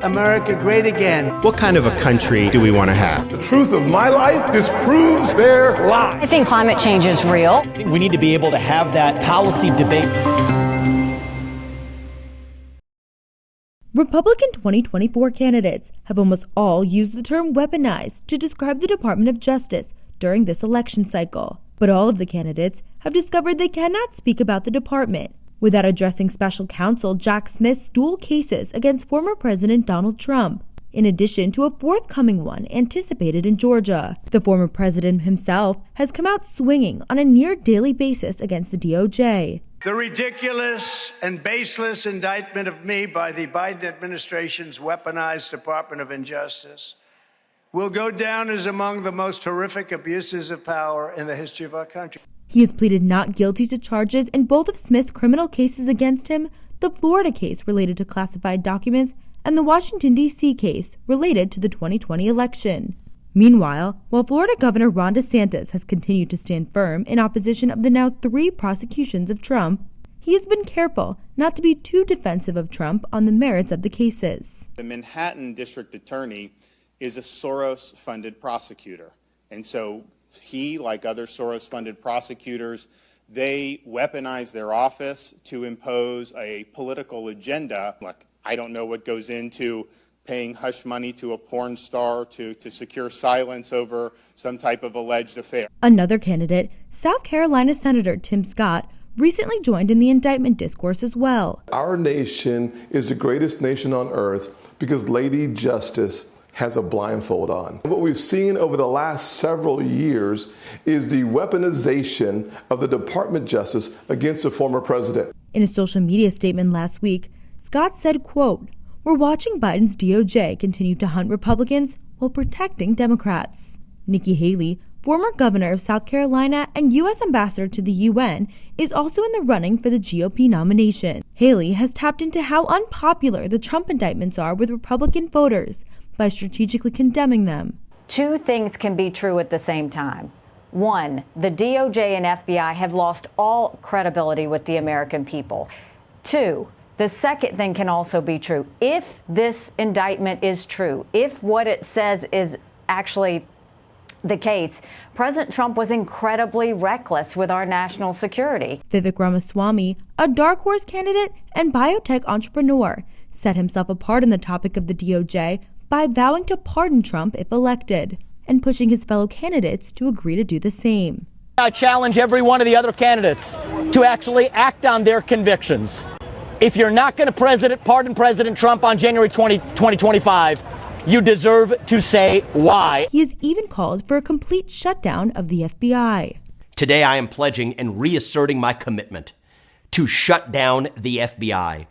America great again. What kind of a country do we want to have? The truth of my life disproves their lie. I think climate change is real. We need to be able to have that policy debate. Republican 2024 candidates have almost all used the term weaponized to describe the Department of Justice during this election cycle. But all of the candidates have discovered they cannot speak about the department without addressing special counsel Jack Smith's dual cases against former President Donald Trump, in addition to a forthcoming one anticipated in Georgia. The former president himself has come out swinging on a near daily basis against the DOJ. The ridiculous and baseless indictment of me by the Biden administration's weaponized Department of Injustice will go down as among the most horrific abuses of power in the history of our country. He has pleaded not guilty to charges in both of Smith's criminal cases against him, the Florida case related to classified documents, and the Washington, D.C. case related to the 2020 election. Meanwhile, while Florida Governor Ron DeSantis has continued to stand firm in opposition of the now 3 prosecutions of Trump, he has been careful not to be too defensive of Trump on the merits of the cases. The Manhattan District Attorney is a Soros-funded prosecutor, and so he, like other Soros-funded prosecutors, they weaponize their office to impose a political agenda. Like, I don't know what goes into paying hush money to a porn star to secure silence over some type of alleged affair. Another candidate, South Carolina Senator Tim Scott, recently joined in the indictment discourse as well. Our nation is the greatest nation on earth because Lady Justice has a blindfold on. What we've seen over the last several years is the weaponization of the Department of Justice against the former president. In a social media statement last week, Scott said, quote, "We're watching Biden's DOJ continue to hunt Republicans while protecting Democrats." Nikki Haley, former governor of South Carolina and U.S. ambassador to the UN, is also in the running for the GOP nomination. Haley has tapped into how unpopular the Trump indictments are with Republican voters by strategically condemning them. 2 things can be true at the same time. 1, the DOJ and FBI have lost all credibility with the American people. 2, the second thing can also be true. If this indictment is true, if what it says is actually the case, President Trump was incredibly reckless with our national security. Vivek Ramaswamy, a dark horse candidate and biotech entrepreneur, set himself apart on the topic of the DOJ by vowing to pardon Trump if elected, and pushing his fellow candidates to agree to do the same. I challenge every one of the other candidates to actually act on their convictions. If you're not going to pardon President Trump on January 2025, you deserve to say why. He has even called for a complete shutdown of the FBI. Today I am pledging and reasserting my commitment to shut down the FBI